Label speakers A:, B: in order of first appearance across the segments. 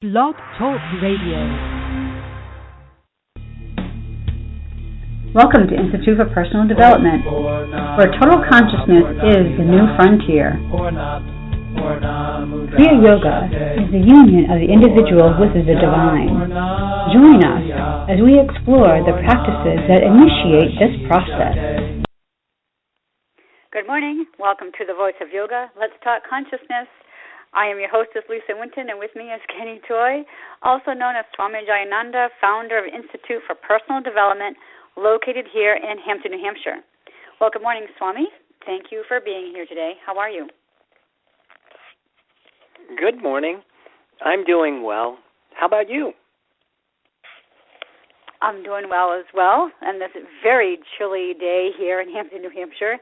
A: Blog Talk Radio.
B: Welcome to Institute for Personal Development, where total consciousness is the new frontier. Kriya Yoga is the union of the individual with the divine. Join us as we explore the practices that initiate this process.
C: Good morning. Welcome to the Voice of Yoga. Let's talk consciousness. I am your hostess, Winton, and with me is Kenny Toy, also known as Swami Jayananda, founder of Institute for Personal Development, located here in Hampton, New Hampshire. Well, good morning, Swami. Thank you for being here today. How are you?
D: Good morning. I'm doing well. How about you?
C: I'm doing well as well, and this very chilly day here in Hampton, New Hampshire.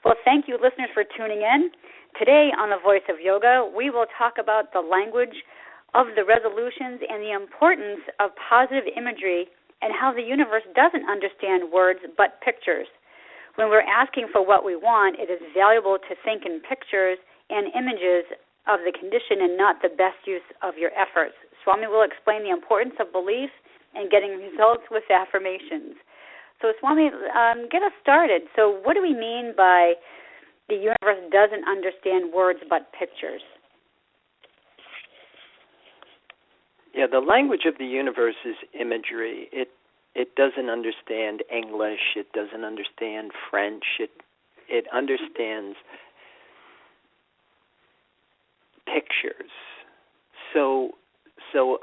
C: Well, thank you, listeners, for tuning in. Today on The Voice of Yoga, we will talk about the language of the resolutions and the importance of positive imagery and how the universe doesn't understand words but pictures. When we're asking for what we want, it is valuable to think in pictures and images of the condition and not the best use of your efforts. Swami will explain the importance of belief and getting results with affirmations. So, Swami, get us started. So what do we mean by the universe doesn't understand words but pictures?
D: Yeah, the language of the universe is imagery. It doesn't understand English. It doesn't understand French. It understands pictures. So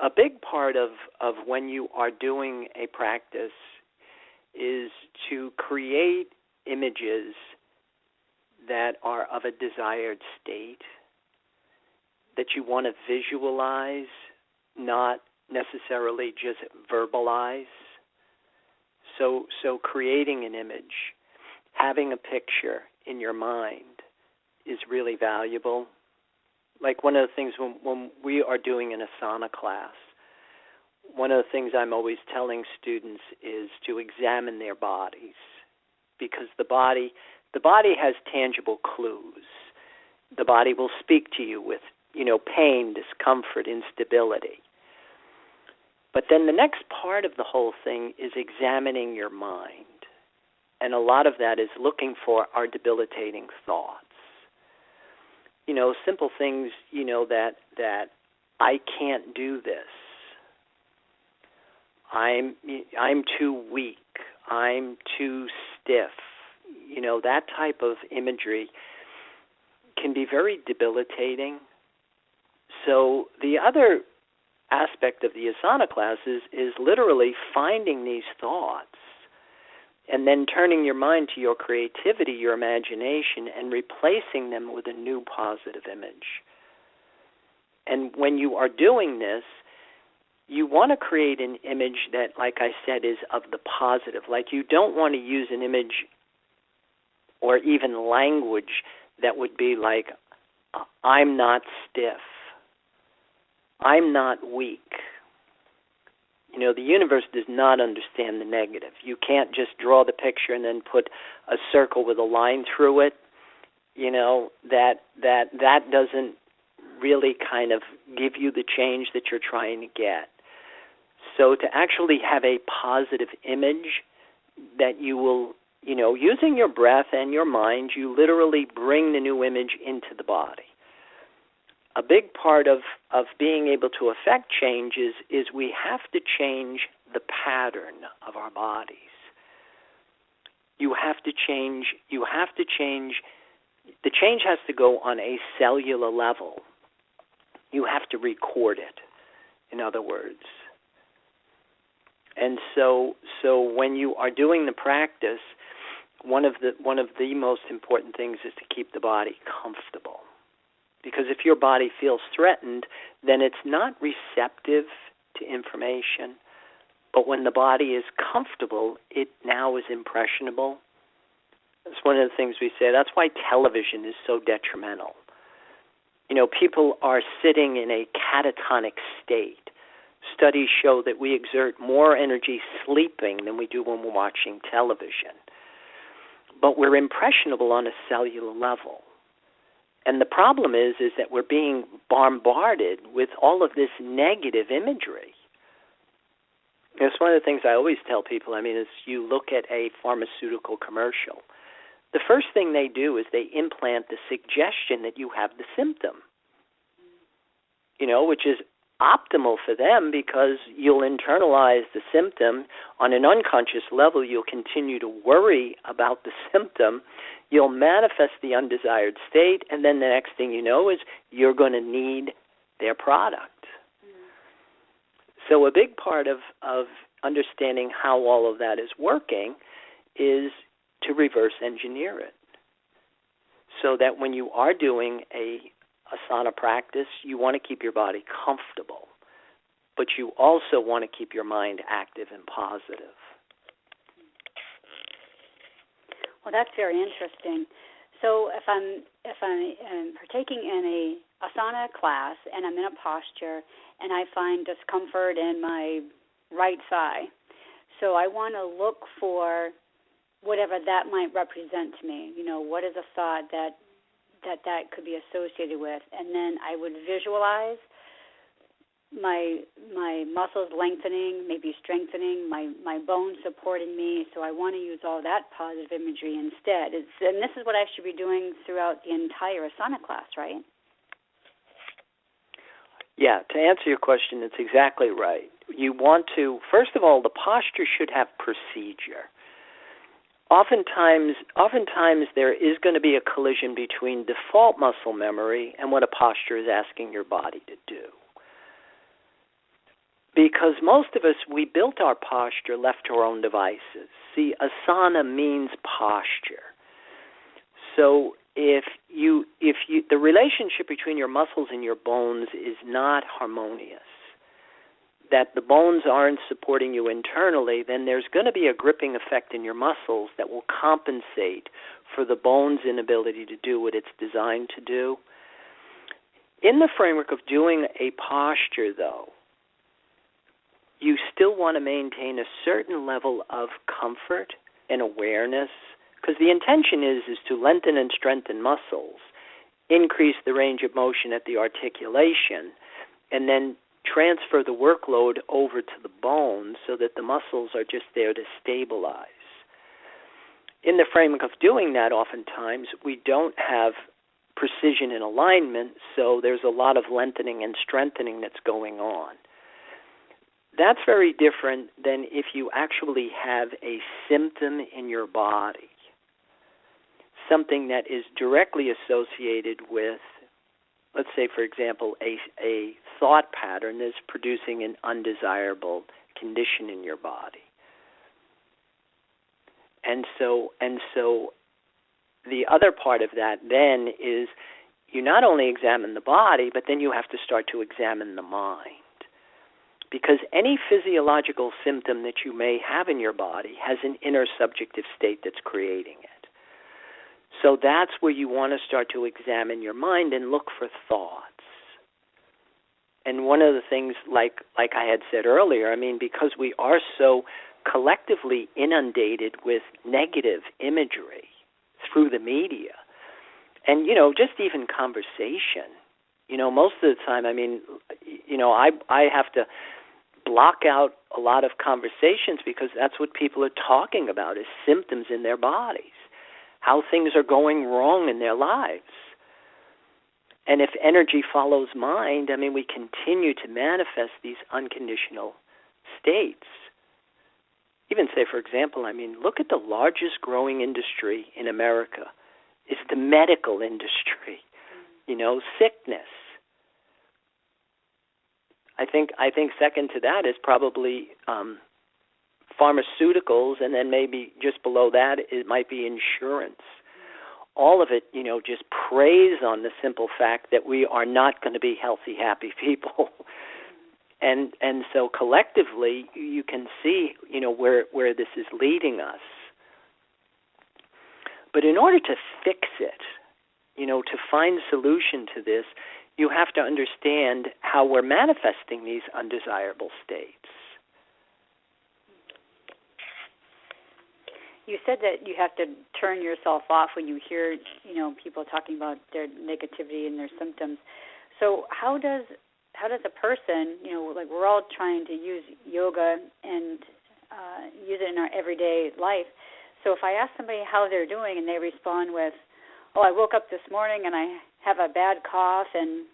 D: a big part of when you are doing a practice is to create images that are of a desired state, that you want to visualize, not necessarily just verbalize. So creating an image, having a picture in your mind is really valuable. Like one of the things when we are doing an asana class, one of the things I'm always telling students is to examine their bodies, because the body has tangible clues. The body will speak to you with, pain, discomfort, instability. But then the next part of the whole thing is examining your mind. And a lot of that is looking for our debilitating thoughts. Simple things, that I can't do this. I'm too weak. I'm too stiff. That type of imagery can be very debilitating. So the other aspect of the asana classes is literally finding these thoughts and then turning your mind to your creativity, your imagination, and replacing them with a new positive image. And when you are doing this, you want to create an image that, like I said, is of the positive. Like you don't want to use an image or even language that would be like, I'm not stiff. I'm not weak. The universe does not understand the negative. You can't just draw the picture and then put a circle with a line through it. That doesn't really kind of give you the change that you're trying to get. So to actually have a positive image that you will, using your breath and your mind, you literally bring the new image into the body. A big part of being able to affect change is we have to change the pattern of our bodies. You have to change, the change has to go on a cellular level. You have to record it, in other words. And so when you are doing the practice, one of the most important things is to keep the body comfortable. Because if your body feels threatened, then it's not receptive to information. But when the body is comfortable, it now is impressionable. That's one of the things we say. That's why television is so detrimental. People are sitting in a catatonic state. Studies show that we exert more energy sleeping than we do when we're watching television. But we're impressionable on a cellular level. And the problem is that we're being bombarded with all of this negative imagery. It's one of the things I always tell people, is you look at a pharmaceutical commercial. The first thing they do is they implant the suggestion that you have the symptom, which is optimal for them because you'll internalize the symptom. On an unconscious level, you'll continue to worry about the symptom. You'll manifest the undesired state, and then the next thing you know is you're going to need their product. So a big part of understanding how all of that is working is to reverse engineer it, so that when you are doing a asana practice, you want to keep your body comfortable, but you also want to keep your mind active and positive.
C: Well, that's very interesting. So if I'm partaking in a asana class and I'm in a posture and I find discomfort in my right thigh, so I want to look for whatever that might represent to me. What is a thought that could be associated with, and then I would visualize my muscles lengthening, maybe strengthening, my bones supporting me. So I want to use all that positive imagery instead. And this is what I should be doing throughout the entire asana class, right?
D: Yeah, to answer your question, it's exactly right. You want to, first of all, the posture should have procedure. Oftentimes there is going to be a collision between default muscle memory and what a posture is asking your body to do. Because most of us, we built our posture left to our own devices. See, asana means posture. So if the relationship between your muscles and your bones is not harmonious, that the bones aren't supporting you internally, then there's going to be a gripping effect in your muscles that will compensate for the bone's inability to do what it's designed to do. In the framework of doing a posture, though, you still want to maintain a certain level of comfort and awareness, because the intention is to lengthen and strengthen muscles, increase the range of motion at the articulation, and then transfer the workload over to the bones so that the muscles are just there to stabilize. In the framework of doing that, oftentimes, we don't have precision and alignment, so there's a lot of lengthening and strengthening that's going on. That's very different than if you actually have a symptom in your body, something that is directly associated with, let's say, for example, a thought pattern that's producing an undesirable condition in your body. And so the other part of that then is you not only examine the body, but then you have to start to examine the mind. Because any physiological symptom that you may have in your body has an inner subjective state that's creating it. So that's where you want to start to examine your mind and look for thoughts. And one of the things, like I had said earlier, because we are so collectively inundated with negative imagery through the media, and, just even conversation, most of the time, I have to block out a lot of conversations because that's what people are talking about is symptoms in their bodies, how things are going wrong in their lives. And if energy follows mind, we continue to manifest these unconditional states. Even say, for example, look at the largest growing industry in America is the medical industry, sickness. I think second to that is probably pharmaceuticals, and then maybe just below that it might be insurance. All of it, just preys on the simple fact that we are not going to be healthy, happy people. And so collectively, you can see, where this is leading us. But in order to fix it, to find solution to this, you have to understand how we're manifesting these undesirable states.
C: You said that you have to turn yourself off when you hear, people talking about their negativity and their symptoms. So how does a person, like we're all trying to use yoga and use it in our everyday life. So if I ask somebody how they're doing and they respond with, "Oh, I woke up this morning and I have a bad cough and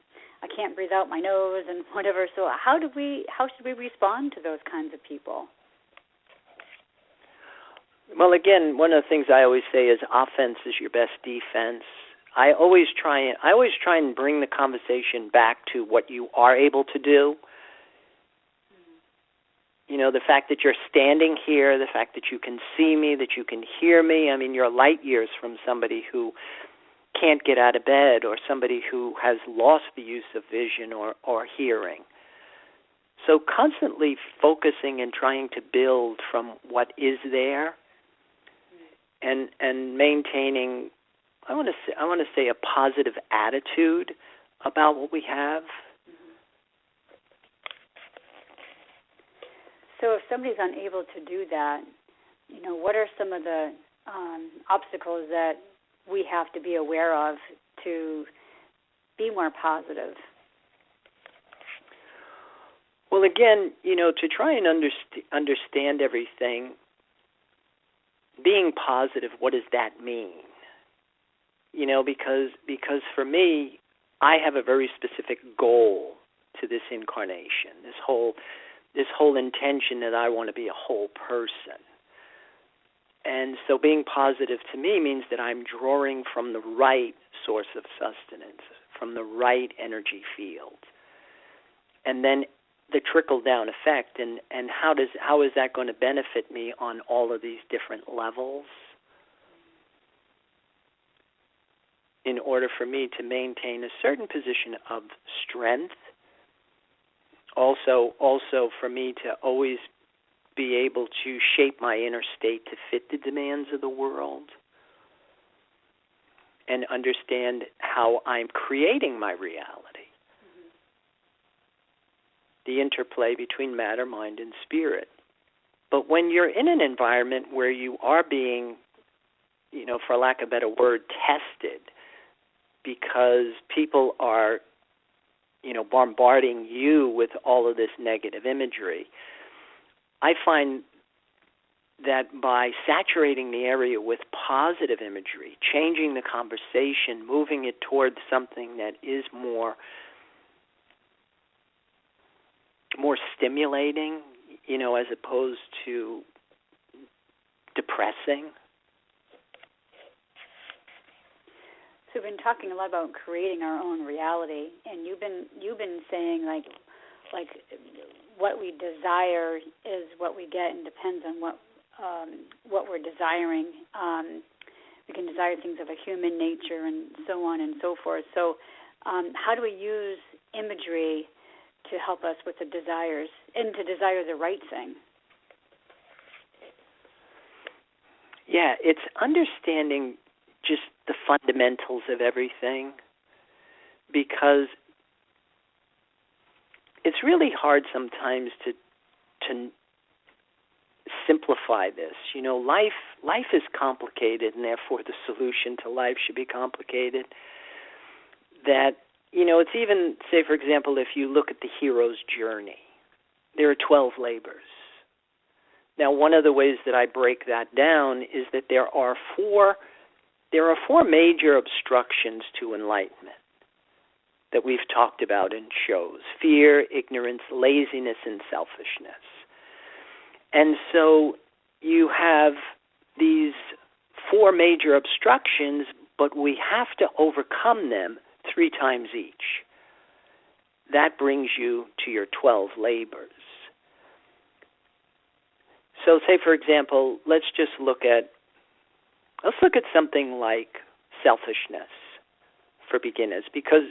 C: I can't breathe out my nose," and whatever. So how should we respond to those kinds of people?
D: Well, again, one of the things I always say is offense is your best defense. I always try and bring the conversation back to what you are able to do. The fact that you're standing here, the fact that you can see me, that you can hear me. I mean, you're light years from somebody who can't get out of bed or somebody who has lost the use of vision or hearing. So constantly focusing and trying to build from what is there and maintaining, I want to say a positive attitude about what we have.
C: So if somebody's unable to do that, what are some of the obstacles that we have to be aware of to be more positive?
D: Well, again, to try and understand everything, being positive, what does that mean? Because for me, I have a very specific goal to this incarnation, this whole intention that I want to be a whole person. And so being positive to me means that I'm drawing from the right source of sustenance, from the right energy field. And then the trickle-down effect, and how is that going to benefit me on all of these different levels in order for me to maintain a certain position of strength. Also for me to always be able to shape my inner state to fit the demands of the world and understand how I'm creating my reality. Mm-hmm. The interplay between matter, mind, and spirit. But when you're in an environment where you are being, for lack of a better word, tested, because people are bombarding you with all of this negative imagery, I find that by saturating the area with positive imagery, changing the conversation, moving it towards something that is more stimulating, as opposed to depressing.
C: So we've been talking a lot about creating our own reality, and you've been saying like what we desire is what we get, and depends on what we're desiring. We can desire things of a human nature, and so on and so forth. So, how do we use imagery to help us with the desires and to desire the right thing?
D: Yeah, it's understanding just the fundamentals of everything, because it's really hard sometimes to simplify this. Life is complicated, and therefore the solution to life should be complicated. That, it's even, say, for example, if you look at the hero's journey, there are 12 labors. Now, one of the ways that I break that down is that there are four major obstructions to enlightenment that we've talked about in shows: fear, ignorance, laziness, and selfishness. And so you have these four major obstructions, but we have to overcome them 3 times each. That brings you to your 12 labors. So say, for example, let's look at something like selfishness for beginners, because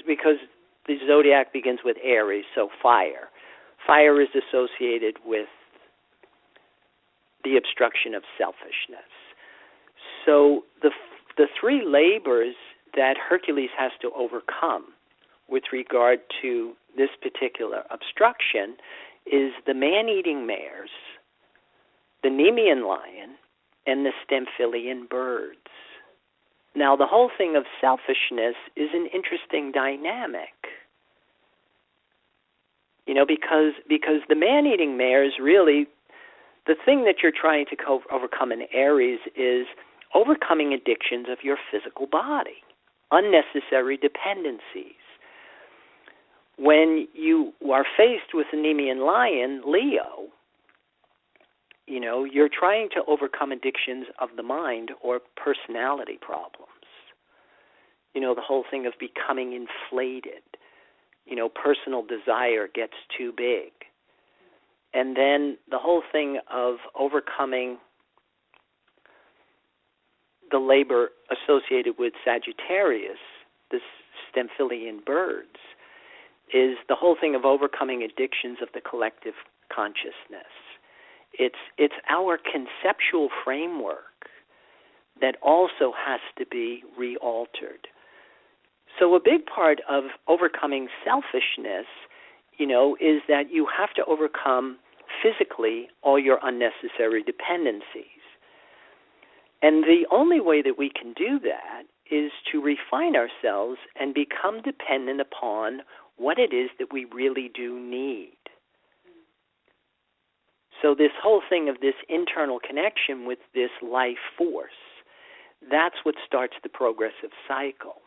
D: the zodiac begins with Aries, so fire. Fire is associated with the obstruction of selfishness. So the 3 labors that Hercules has to overcome with regard to this particular obstruction is the man-eating mares, the Nemean lion, and the Stemphylian birds. Now, the whole thing of selfishness is an interesting dynamic. Because the man-eating mares really, the thing that you're trying to overcome in Aries is overcoming addictions of your physical body, unnecessary dependencies. When you are faced with the Nemean lion, Leo, you're trying to overcome addictions of the mind or personality problems. The whole thing of becoming inflated. Personal desire gets too big. And then the whole thing of overcoming the labor associated with Sagittarius, the Stemphylian birds, is the whole thing of overcoming addictions of the collective consciousness. It's our conceptual framework that also has to be re-altered. So a big part of overcoming selfishness, is that you have to overcome physically all your unnecessary dependencies. And the only way that we can do that is to refine ourselves and become dependent upon what it is that we really do need. So this whole thing of this internal connection with this life force, that's what starts the progressive cycle.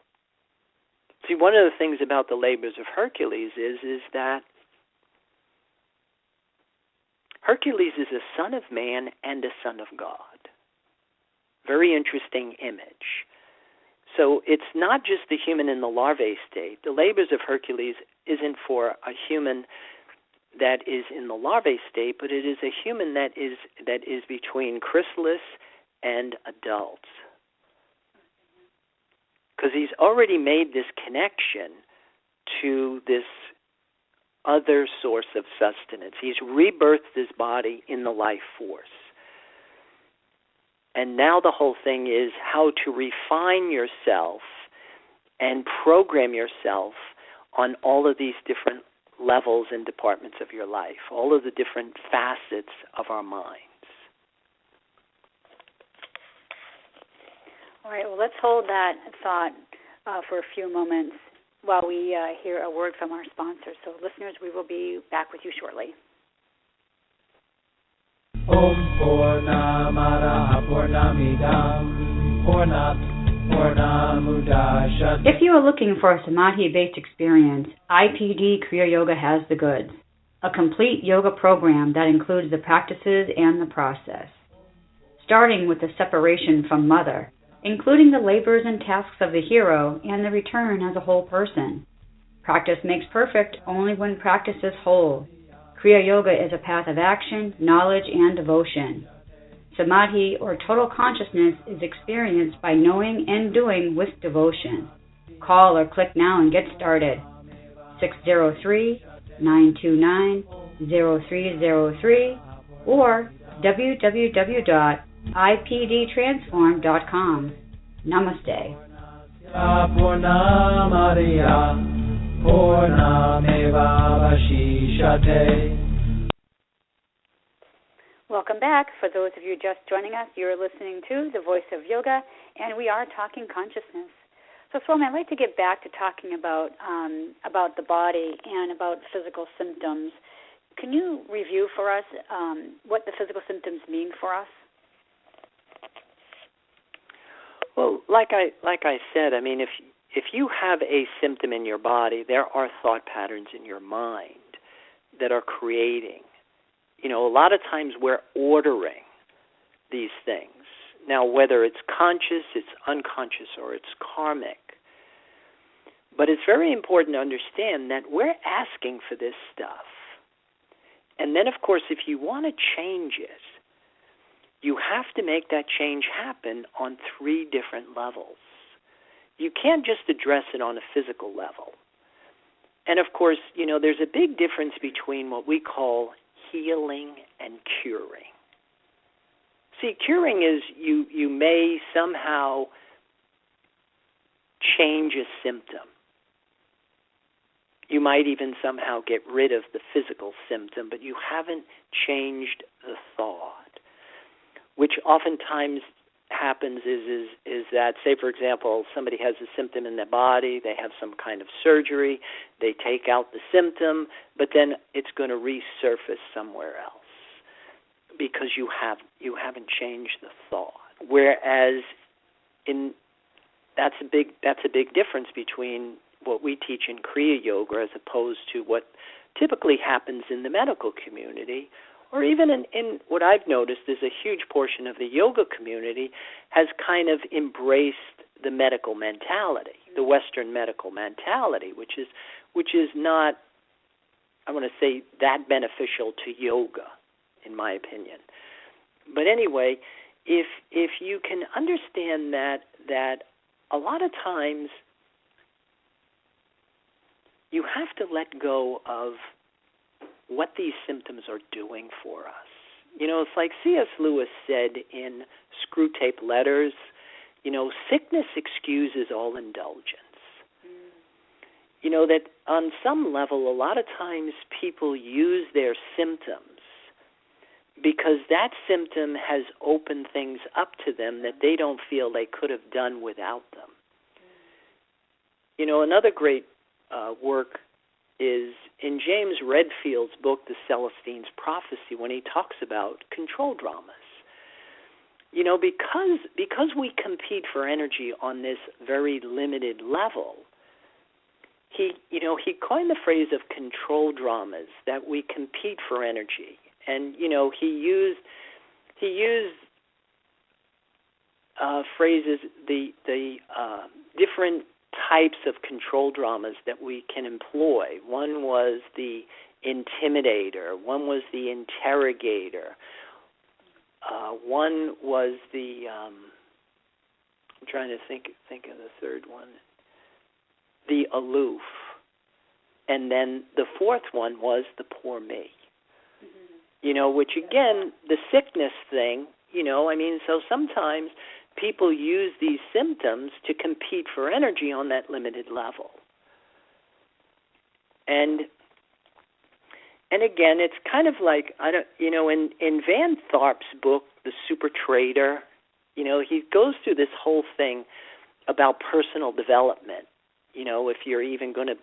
D: See, one of the things about the labors of Hercules is that Hercules is a son of man and a son of God. Very interesting image. So it's not just the human in the larvae state. The labors of Hercules isn't for a human that is in the larvae state, but it is a human that is between chrysalis and adults. Because he's already made this connection to this other source of sustenance. He's rebirthed his body in the life force. And now the whole thing is how to refine yourself and program yourself on all of these different levels and departments of your life, all of the different facets of our minds.
C: All right, well, let's hold that thought for a few moments while we hear a word from our sponsor. So, listeners, we will be back with you shortly.
E: Om Purnamada Purnamidam Purnamudachyate.
B: If you are looking for a Samadhi-based experience, IPD Kriya Yoga has the goods. A complete yoga program that includes the practices and the process. Starting with the separation from mother, including the labors and tasks of the hero and the return as a whole person. Practice makes perfect only when practice is whole. Kriya Yoga is a path of action, knowledge, and devotion. Samadhi, or total consciousness, is experienced by knowing and doing with devotion. Call or click now and get started. 603-929-0303 or www.ipdtransform.com. Namaste.
C: Welcome back. For those of you just joining us, you're listening to The Voice of Yoga, and we are talking consciousness. So, Swami, I'd like to get back to talking about the body and about physical symptoms. Can you review for us what the physical symptoms mean for us?
D: Well, like I said, I mean, if you have a symptom in your body, there are thought patterns in your mind that are creating. A lot of times we're ordering these things. Now, whether it's conscious, it's unconscious, or it's karmic. But it's very important to understand that we're asking for this stuff. And then, of course, if you want to change it, you have to make that change happen on 3 different levels. You can't just address it on a physical level. And, of course, there's a big difference between what we call healing and curing. See, curing is you may somehow change a symptom. You might even somehow get rid of the physical symptom, but you haven't changed the thought. which oftentimes happens is that, say, for example, somebody has a symptom in their body, they have some kind of surgery, they take out the symptom, but then it's going to resurface somewhere else because you haven't changed the thought. Whereas that's a big difference between what we teach in Kriya Yoga as opposed to what typically happens in the medical community, or even in what I've noticed is a huge portion of the yoga community has kind of embraced the medical mentality, the Western medical mentality, which is not, I want to say, that beneficial to yoga, in my opinion. But anyway, if you can understand that a lot of times you have to let go of what these symptoms are doing for us. It's like C.S. Lewis said in Screwtape Letters, sickness excuses all indulgence. That on some level, a lot of times people use their symptoms because that symptom has opened things up to them that they don't feel they could have done without them. Another great work is in James Redfield's book, The Celestine's Prophecy, when he talks about control dramas. Because we compete for energy on this very limited level, he coined the phrase of control dramas, that we compete for energy. And, he used phrases, the different types of control dramas that we can employ. One was the intimidator. One was the interrogator. One was the I'm trying to think of the third one. The aloof. And then the fourth one was the poor me. Which again, the sickness thing, so sometimes people use these symptoms to compete for energy on that limited level. And again, it's kind of like, in Van Tharp's book, The Super Trader, he goes through this whole thing about personal development. If you're even going to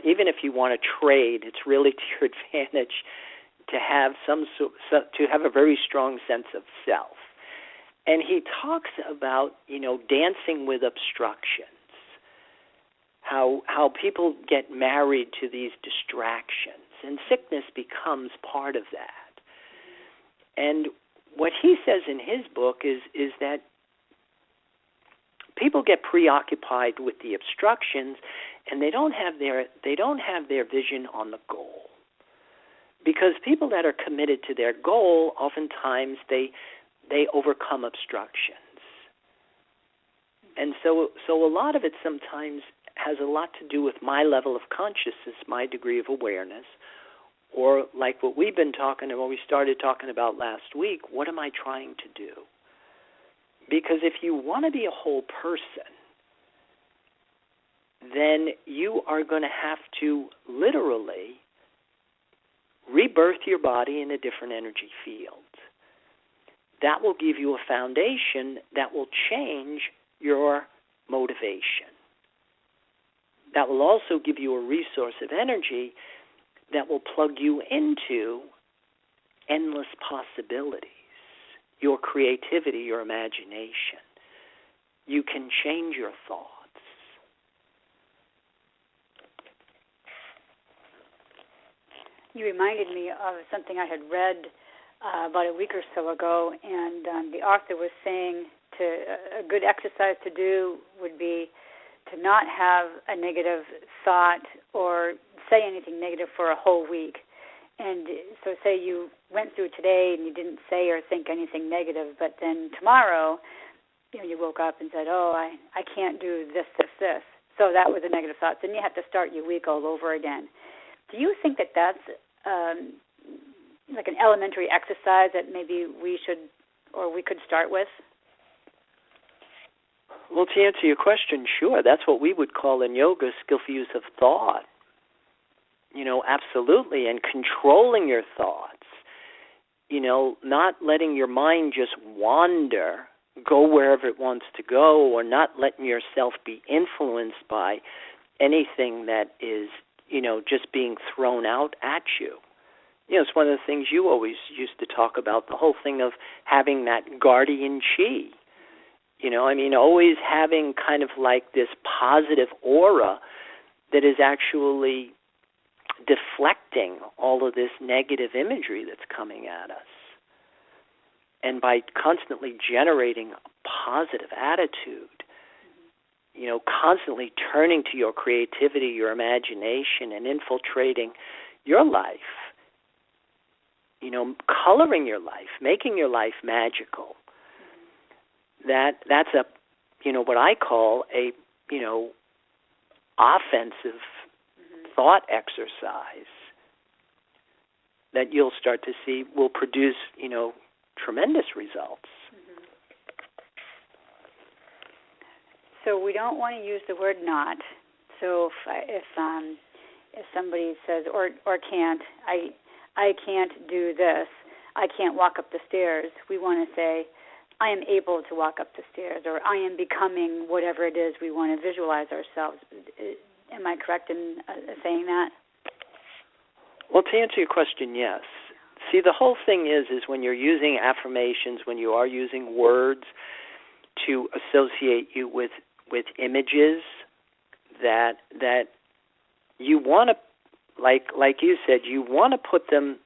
D: even if you want to trade, it's really to your advantage to have to have a very strong sense of self. And he talks about, dancing with obstructions, how people get married to these distractions, and sickness becomes part of that. And what he says in his book is that people get preoccupied with the obstructions, and they don't have their vision on the goal. Because people that are committed to their goal, oftentimes they overcome obstructions. And so a lot of it sometimes has a lot to do with my level of consciousness, my degree of awareness, or like what we've been talking about, we started talking about last week, what am I trying to do? Because if you want to be a whole person, then you are going to have to literally rebirth your body in a different energy field. That will give you a foundation that will change your motivation. That will also give you a resource of energy that will plug you into endless possibilities, your creativity, your imagination. You can change your thoughts.
C: You reminded me of something I had read about a week or so ago, and the author was saying a good exercise to do would be to not have a negative thought or say anything negative for a whole week. And so say you went through today and you didn't say or think anything negative, but then tomorrow, you woke up and said, I can't do this. So that was a negative thought. Then you have to start your week all over again. Do you think that that's like an elementary exercise that maybe we could start with?
D: Well, to answer your question, sure. That's what we would call in yoga skillful use of thought. Absolutely. And controlling your thoughts. not letting your mind just wander, go wherever it wants to go, or not letting yourself be influenced by anything that is, just being thrown out at you. It's one of the things you always used to talk about, the whole thing of having that guardian chi. Always having kind of like this positive aura that is actually deflecting all of this negative imagery that's coming at us. And by constantly generating a positive attitude, constantly turning to your creativity, your imagination, and infiltrating your life, coloring your life, making your life magical. That's a, what I call a, offensive thought exercise that you'll start to see will produce, tremendous results.
C: So we don't want to use the word not. So if somebody says or can't, I can't do this, I can't walk up the stairs, we want to say, I am able to walk up the stairs, or I am becoming whatever it is we want to visualize ourselves. Am I correct in saying that?
D: Well, to answer your question, yes. See, the whole thing is when you're using affirmations, when you are using words to associate you with images that you want to, like you said, you want to put them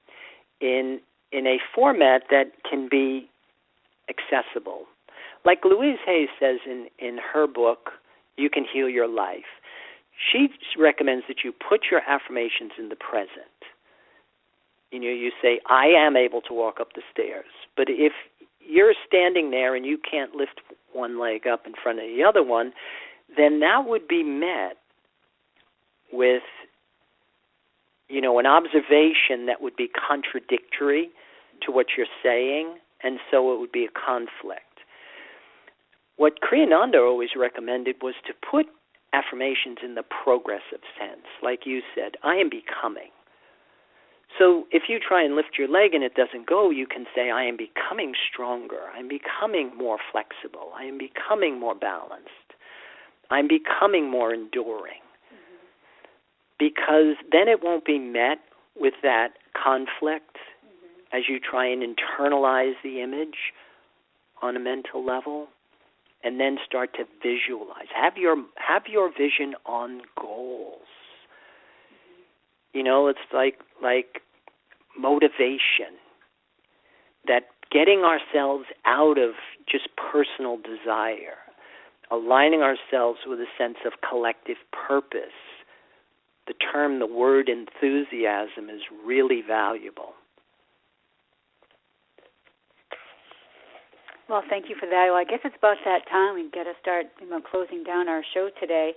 D: in a format that can be accessible. Like Louise Hay says in her book, You Can Heal Your Life, she recommends that you put your affirmations in the present. You say, I am able to walk up the stairs. But if you're standing there and you can't lift one leg up in front of the other one, then that would be met with, an observation that would be contradictory to what you're saying, and so it would be a conflict. What Kriyananda always recommended was to put affirmations in the progressive sense. Like you said, I am becoming. So if you try and lift your leg and it doesn't go, you can say, I am becoming stronger. I'm becoming more flexible. I am becoming more balanced. I'm becoming more enduring. Because then it won't be met with that conflict as you try and internalize the image on a mental level, and then start to visualize. Have your vision on goals. It's like motivation, that getting ourselves out of just personal desire, aligning ourselves with a sense of collective purpose. The word enthusiasm is really valuable.
C: Well, thank you for that. Well, I guess it's about that time we got to start closing down our show today.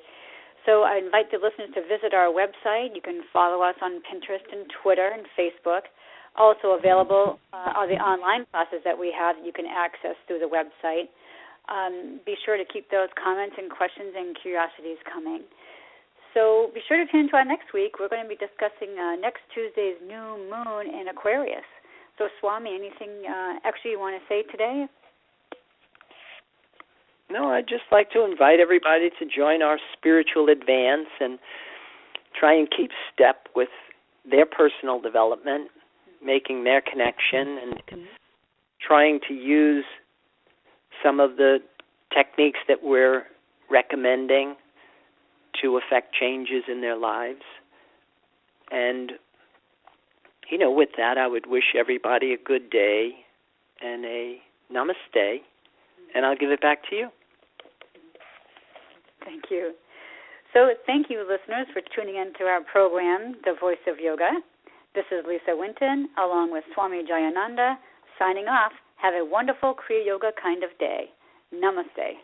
C: So I invite the listeners to visit our website. You can follow us on Pinterest and Twitter and Facebook. Also available are the online classes that we have that you can access through the website. Be sure to keep those comments and questions and curiosities coming. So be sure to tune into our next week. We're going to be discussing next Tuesday's new moon in Aquarius. So, Swami, anything extra you want to say today?
D: No, I'd just like to invite everybody to join our spiritual advance and try and keep step with their personal development, making their connection, and trying to use some of the techniques that we're recommending to affect changes in their lives. And, with that, I would wish everybody a good day and a namaste, and I'll give it back to you.
C: Thank you. So thank you, listeners, for tuning in to our program, The Voice of Yoga. This is Lisa Winton, along with Swami Jayananda, signing off. Have a wonderful Kriya Yoga kind of day. Namaste.